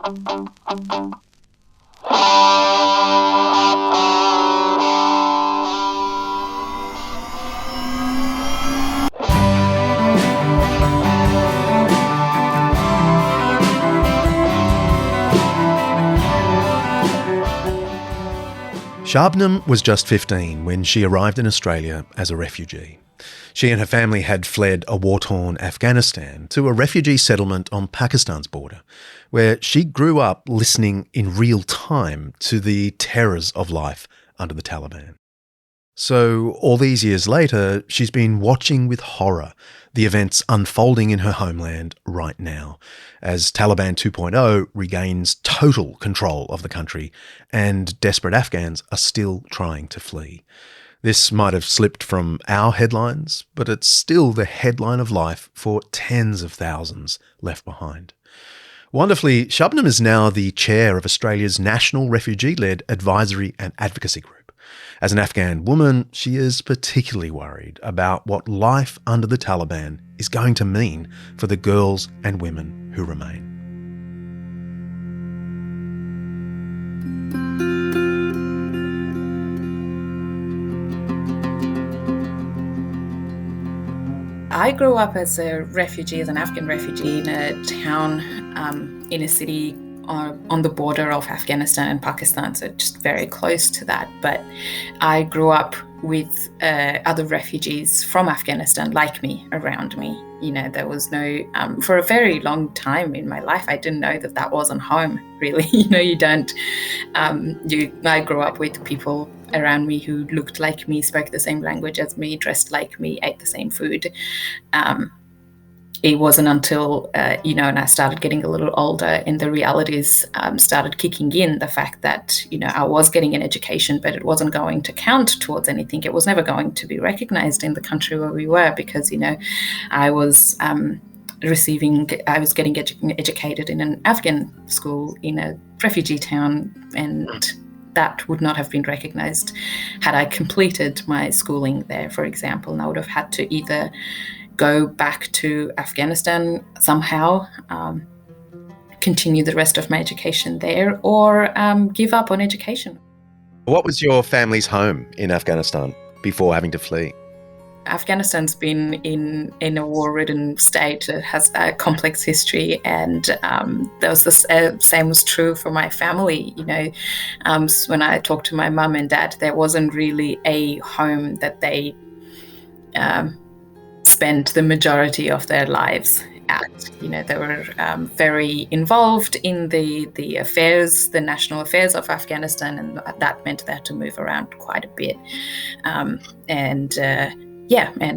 Shabnam was just 15 when she arrived in Australia as a refugee. She and her family had fled a war-torn Afghanistan to a refugee settlement on Pakistan's border, where she grew up listening in real time to the terrors of life under the Taliban. So all these years later, she's been watching with horror the events unfolding in her homeland right now, as Taliban 2.0 regains total control of the country and desperate Afghans are still trying to flee. This might have slipped from our headlines, but it's still the headline of life for tens of thousands left behind. Wonderfully, Shabnam is now the chair of Australia's national refugee-led advisory and advocacy group. As an Afghan woman, she is particularly worried about what life under the Taliban is going to mean for the girls and women who remain. I grew up as a refugee, as an Afghan refugee in a town, in a city on the border of Afghanistan and Pakistan, so just very close to that. But I grew up with other refugees from Afghanistan like me around me. You know, there was no, for a very long time in my life, I didn't know that that wasn't home, really. You know, you don't, I grew up with people around me who looked like me, spoke the same language as me, dressed like me, ate the same food. It wasn't until, and I started getting a little older and the realities started kicking in, the fact that, I was getting an education, but it wasn't going to count towards anything. It was never going to be recognized in the country where we were because, I was getting educated in an Afghan school in a refugee town, and that would not have been recognized had I completed my schooling there, for example. And I would have had to either go back to Afghanistan somehow, continue the rest of my education there, or give up on education. What was your family's home in Afghanistan before having to flee? Afghanistan's been in a war-ridden state. It has a complex history, and there was the same was true for my family. When I talked to my mum and dad, there wasn't really a home that they spent the majority of their lives at. They were very involved in the affairs, the national affairs of Afghanistan, and that meant they had to move around quite a bit. And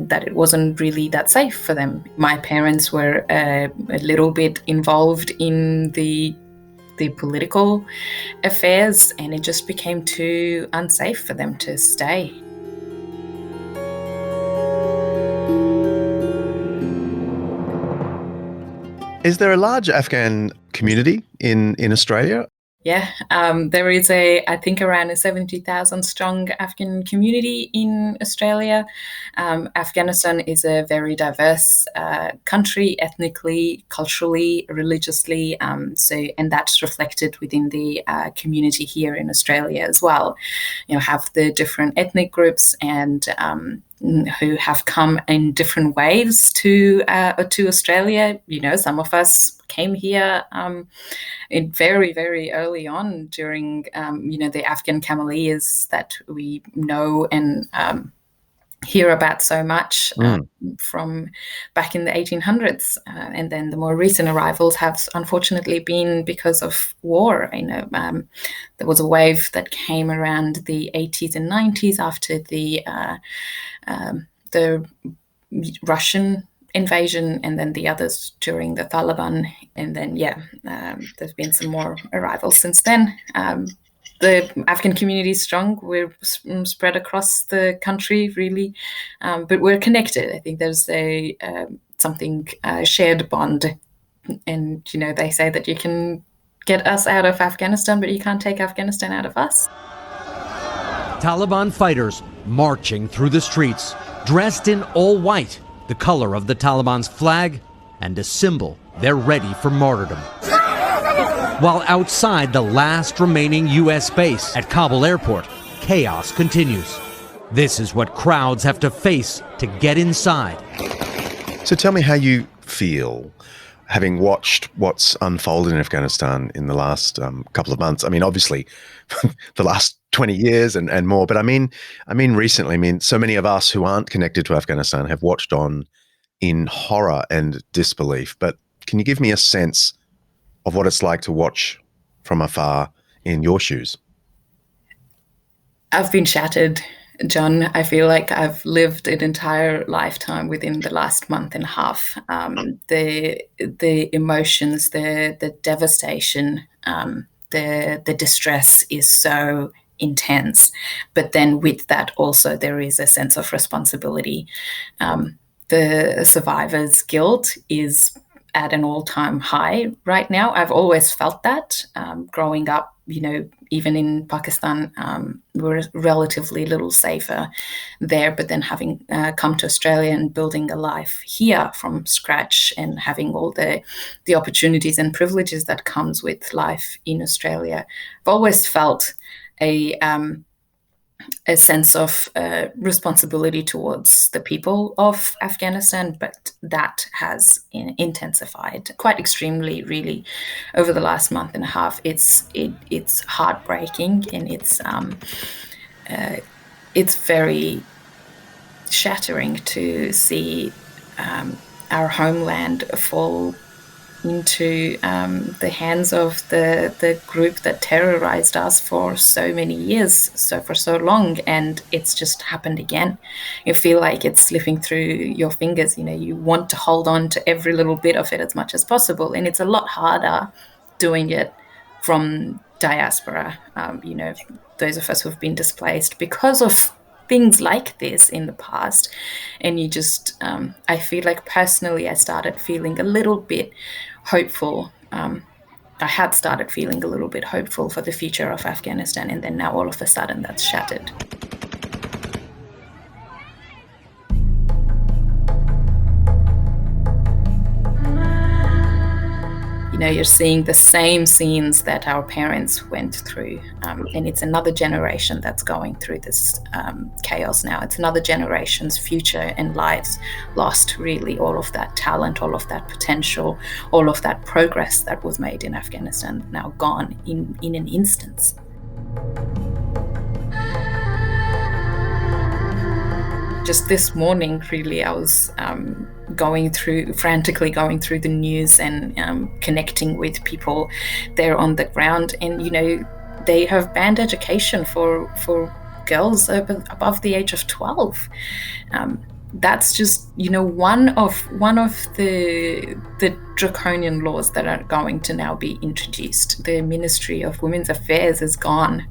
that it wasn't really that safe for them. My parents were a little bit involved in the political affairs, and it just became too unsafe for them to stay. Is there a large Afghan community in Australia? Yeah, there is I think around a 70,000 strong Afghan community in Australia. Afghanistan is a very diverse country, ethnically, culturally, religiously, and that's reflected within the community here in Australia as well. Have the different ethnic groups and who have come in different waves to Australia. Some of us came here very, very early on during, the Afghan Cameleers that we know and hear about so much from back in the 1800s. And then the more recent arrivals have unfortunately been because of war. There was a wave that came around the 80s and 90s after the Russian invasion, and then the others during the Taliban. And then, there's been some more arrivals since then. The Afghan community is strong. We're spread across the country, really, but we're connected. I think there's a shared bond, and they say that you can get us out of Afghanistan, but you can't take Afghanistan out of us. Taliban fighters marching through the streets, dressed in all white, the color of the Taliban's flag, and a symbol they're ready for martyrdom. While outside the last remaining U.S. base at Kabul airport, chaos continues. This is what crowds have to face to get inside. So tell me how you feel having watched what's unfolded in Afghanistan in the last couple of months. I mean, obviously, the last 20 years and more. But I mean, recently, so many of us who aren't connected to Afghanistan have watched on in horror and disbelief. But can you give me a sense of what it's like to watch from afar in your shoes? I've been shattered, John. I feel like I've lived an entire lifetime within the last month and a half. The emotions, the devastation, the distress is so intense. But then with that also there is a sense of responsibility. The survivor's guilt is at an all-time high right now. I've always felt that growing up, even in Pakistan, we were relatively little safer there. But then having come to Australia and building a life here from scratch and having all the opportunities and privileges that comes with life in Australia, I've always felt a sense of responsibility towards the people of Afghanistan, but that has intensified quite extremely, really, over the last month and a half. It's heartbreaking, and it's very shattering to see our homeland fall into the hands of the group that terrorized us for so many years, for so long, and it's just happened again. You feel like it's slipping through your fingers. You want to hold on to every little bit of it as much as possible, and it's a lot harder doing it from diaspora. Those of us who've been displaced because of things like this in the past, and you just I feel like personally I started feeling a little bit hopeful. I had started feeling a little bit hopeful for the future of Afghanistan, and then now all of a sudden that's shattered. You're seeing the same scenes that our parents went through, and it's another generation that's going through this chaos now. It's another generation's future and lives lost, really. All of that talent, all of that potential, all of that progress that was made in Afghanistan now gone in an instance. Just this morning, really, I was frantically going through the news and connecting with people there on the ground. And, they have banned education for girls above the age of 12. That's just, one of the draconian laws that are going to now be introduced. The Ministry of Women's Affairs is gone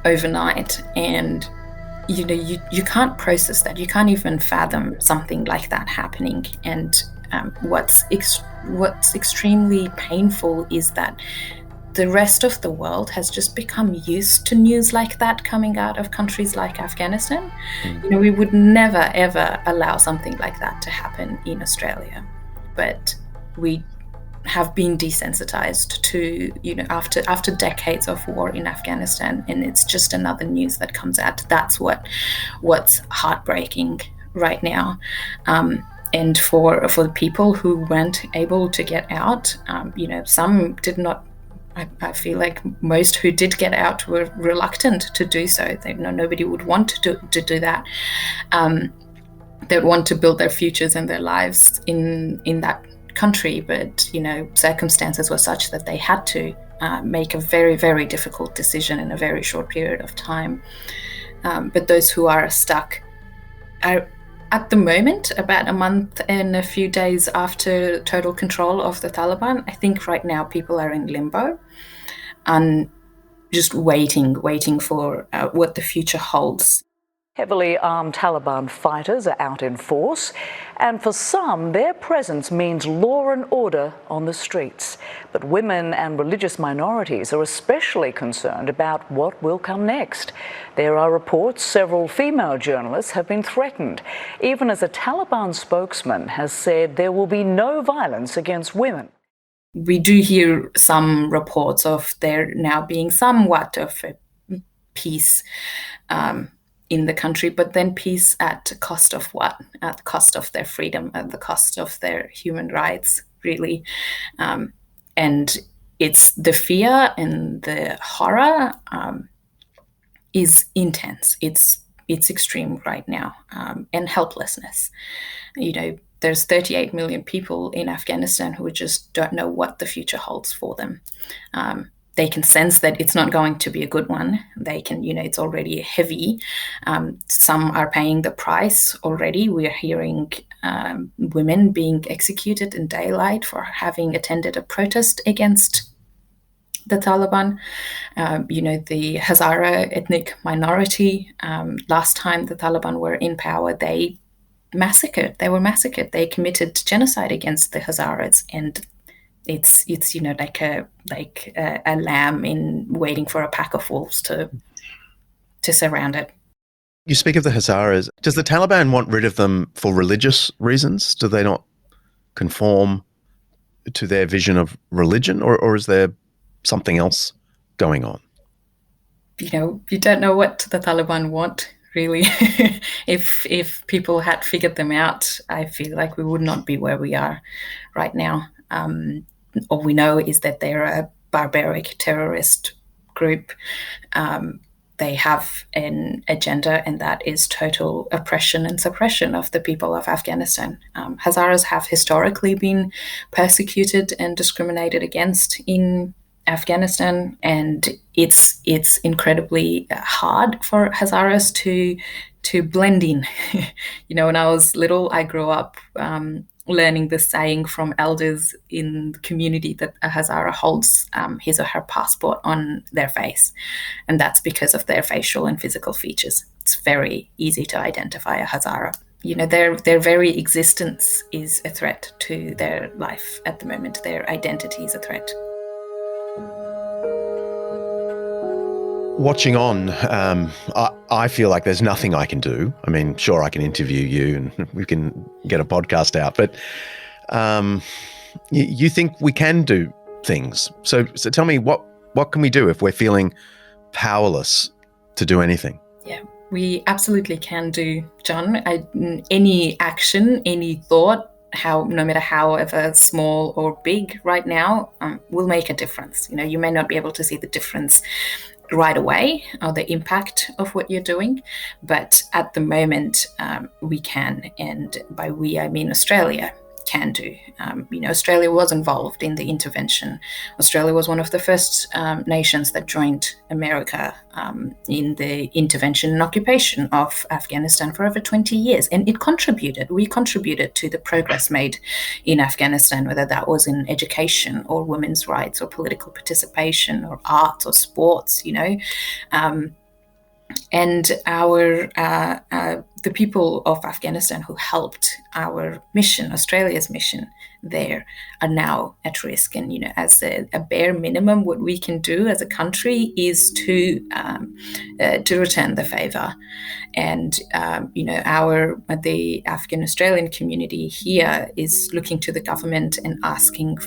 overnight, and you can't process that. You can't even fathom something like that happening. And what's extremely painful is that the rest of the world has just become used to news like that coming out of countries like Afghanistan. We would never, ever allow something like that to happen in Australia. But we have been desensitized to, after decades of war in Afghanistan, and it's just another news that comes out. That's what's heartbreaking right now. And for the people who weren't able to get out, some did not. I feel like most who did get out were reluctant to do so. Nobody would want to do that. They would want to build their futures and their lives in that country, but circumstances were such that they had to make a very, very difficult decision in a very short period of time. But those who are stuck are, at the moment, about a month and a few days after total control of the Taliban. I think right now people are in limbo and just waiting for what the future holds. Heavily armed Taliban fighters are out in force, and for some, their presence means law and order on the streets. But women and religious minorities are especially concerned about what will come next. There are reports several female journalists have been threatened, even as a Taliban spokesman has said there will be no violence against women. we do hear some reports of there now being somewhat of a peace in the country, but then peace at the cost of what? At the cost of their freedom, at the cost of their human rights, really. And it's the fear and the horror is intense. It's extreme right now, and helplessness. There's 38 million people in Afghanistan who just don't know what the future holds for them. They can sense that it's not going to be a good one. They can, it's already heavy. Some are paying the price already. We're hearing women being executed in daylight for having attended a protest against the Taliban. The Hazara ethnic minority, last time the Taliban were in power, they were massacred. They committed genocide against the Hazaras, and it's like a lamb in waiting for a pack of wolves to surround it. You speak of the Hazaras. Does the Taliban want rid of them for religious reasons? Do they not conform to their vision of religion, or is there something else going on? You don't know what the Taliban want, really. If people had figured them out, I feel like we would not be where we are right now. All we know is that they're a barbaric terrorist group. They have an agenda, and that is total oppression and suppression of the people of Afghanistan. Hazaras have historically been persecuted and discriminated against in Afghanistan, and it's incredibly hard for Hazaras to blend in. When I was little, I grew up learning the saying from elders in the community that a Hazara holds his or her passport on their face, and that's because of their facial and physical features. It's very easy to identify a Hazara. Their very existence is a threat to their life at the moment. Their identity is a threat. Watching on, I feel like there's nothing I can do. I mean, sure, I can interview you and we can get a podcast out, but you think we can do things. So tell me, what can we do if we're feeling powerless to do anything? Yeah, we absolutely can do, John. Any action, any thought, no matter however small or big right now, will make a difference. You may not be able to see the difference right away, or the impact of what you're doing, but at the moment we can, and by we I mean Australia can do. Australia was involved in the intervention. Australia was one of the first nations that joined America in the intervention and occupation of Afghanistan for over 20 years. And we contributed to the progress made in Afghanistan, whether that was in education or women's rights or political participation or art or sports, and the people of Afghanistan who helped our mission, Australia's mission there, are now at risk. And, as a bare minimum, what we can do as a country is to return the favor. And, the Afghan Australian community here is looking to the government and asking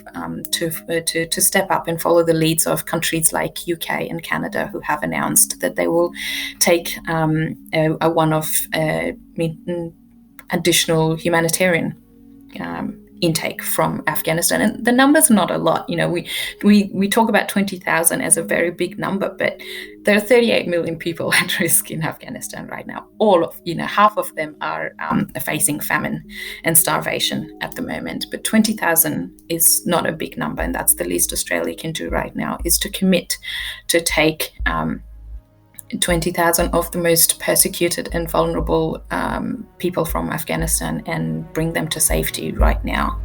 to step up and follow the leads of countries like UK and Canada, who have announced that they will take a one-off additional humanitarian intake from Afghanistan. And the number's not a lot. We talk about 20,000 as a very big number, but there are 38 million people at risk in Afghanistan right now. Half of them are facing famine and starvation at the moment. But 20,000 is not a big number, and that's the least Australia can do right now, is to commit to take 20,000 of the most persecuted and vulnerable people from Afghanistan and bring them to safety right now.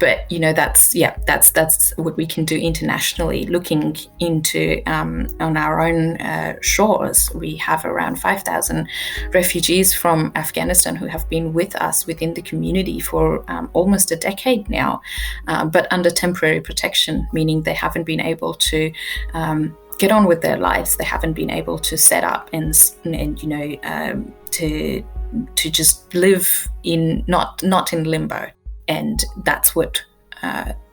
But that's what we can do internationally. Looking into on our own shores, we have around 5,000 refugees from Afghanistan who have been with us within the community for almost a decade now, but under temporary protection, meaning they haven't been able to get on with their lives. They haven't been able to set up and to just live not in limbo. And that's what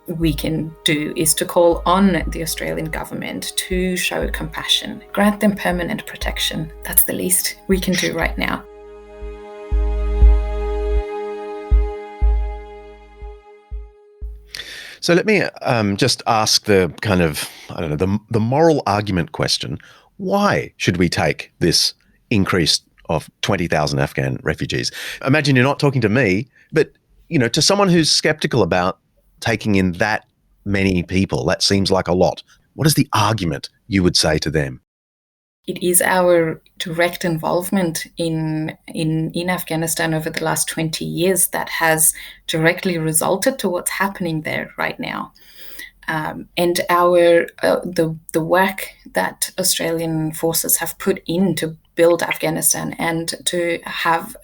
we can do, is to call on the Australian government to show compassion, grant them permanent protection. That's the least we can do right now. So let me just ask the kind of, the moral argument question. Why should we take this increase of 20,000 Afghan refugees? Imagine you're not talking to me, but, to someone who's skeptical about taking in that many people, that seems like a lot. What is the argument you would say to them? It is our direct involvement in Afghanistan over the last 20 years that has directly resulted to what's happening there right now. And our the work that Australian forces have put in to build Afghanistan and to have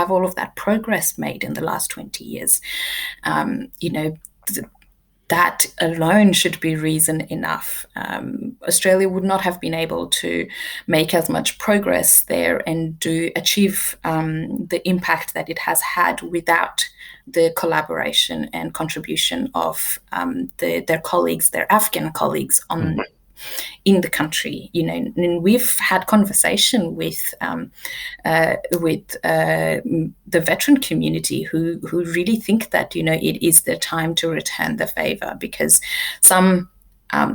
all of that progress made in the last 20 years, that alone should be reason enough. Australia would not have been able to make as much progress there and achieve the impact that it has had without the collaboration and contribution of their colleagues, their Afghan colleagues in the country. And we've had conversation with the veteran community who really think that it is the time to return the favor, because some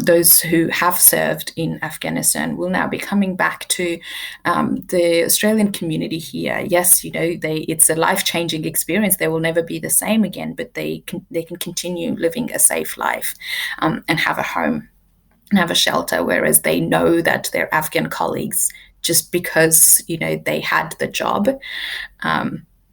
those who have served in Afghanistan will now be coming back to the Australian community here. Yes, it's a life-changing experience. They will never be the same again, but they can continue living a safe life and have a home and have a shelter, whereas they know that their Afghan colleagues, just because they had the job,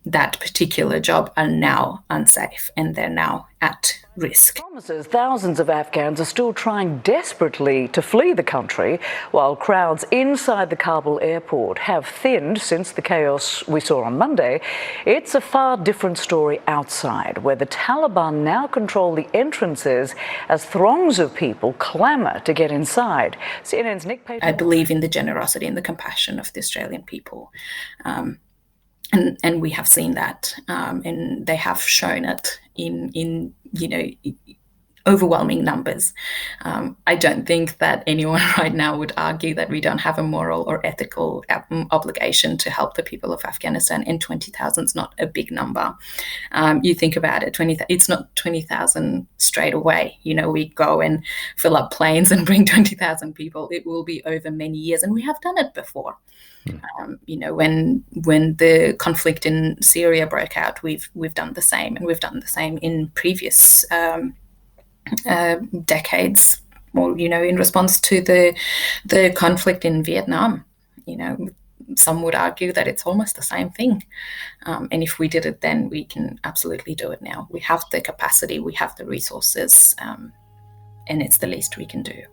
that particular job, are now unsafe and they're now at risk. Promises thousands of Afghans are still trying desperately to flee the country, while crowds inside the Kabul airport have thinned since the chaos we saw on Monday. It's a far different story outside, where the Taliban now control the entrances as throngs of people clamour to get inside. CNN's Nick Payton. I believe in the generosity and the compassion of the Australian people. And we have seen that, and they have shown it in overwhelming numbers. I don't think that anyone right now would argue that we don't have a moral or ethical obligation to help the people of Afghanistan, and 20,000 is not a big number. You think about it, it's not 20,000 straight away. We go and fill up planes and bring 20,000 people. It will be over many years, and we have done it before. When the conflict in Syria broke out, we've done the same, and we've done the same in previous decades, or in response to the conflict in Vietnam. Some would argue that it's almost the same thing, and if we did it then, we can absolutely do it now. We have the capacity, we have the resources, and it's the least we can do.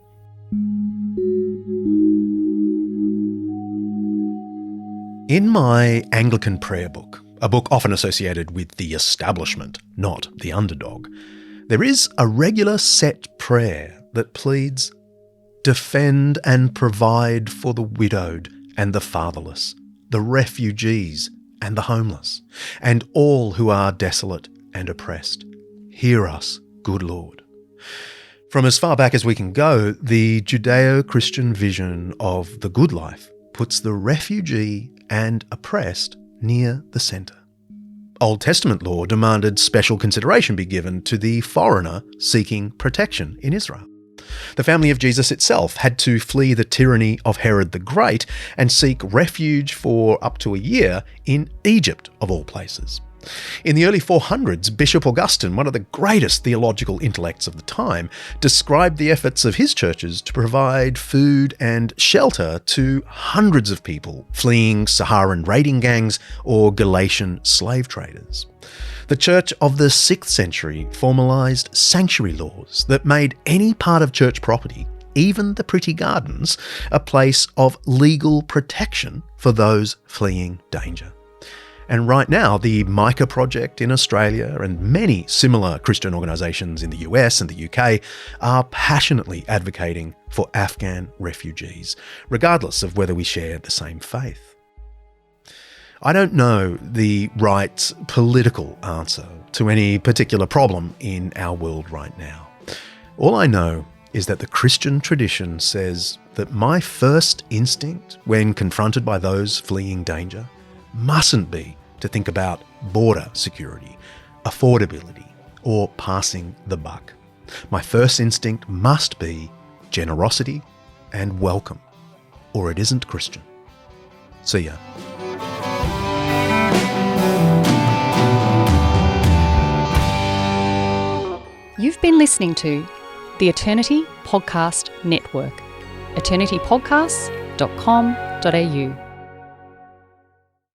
In my Anglican prayer book, a book often associated with the establishment, not the underdog, there is a regular set prayer that pleads, "Defend and provide for the widowed and the fatherless, the refugees and the homeless, and all who are desolate and oppressed. Hear us, good Lord." From as far back as we can go, the Judeo-Christian vision of the good life puts the refugee and oppressed near the centre. Old Testament law demanded special consideration be given to the foreigner seeking protection in Israel. The family of Jesus itself had to flee the tyranny of Herod the Great and seek refuge for up to a year in Egypt, of all places. In the early 400s, Bishop Augustine, one of the greatest theological intellects of the time, described the efforts of his churches to provide food and shelter to hundreds of people fleeing Saharan raiding gangs or Galatian slave traders. The church of the 6th century formalised sanctuary laws that made any part of church property, even the pretty gardens, a place of legal protection for those fleeing danger. And right now, the Micah Project in Australia and many similar Christian organisations in the US and the UK are passionately advocating for Afghan refugees, regardless of whether we share the same faith. I don't know the right political answer to any particular problem in our world right now. All I know is that the Christian tradition says that my first instinct when confronted by those fleeing danger mustn't be to think about border security, affordability, or passing the buck. My first instinct must be generosity and welcome, or it isn't Christian. See ya. You've been listening to the Eternity Podcast Network, eternitypodcasts.com.au.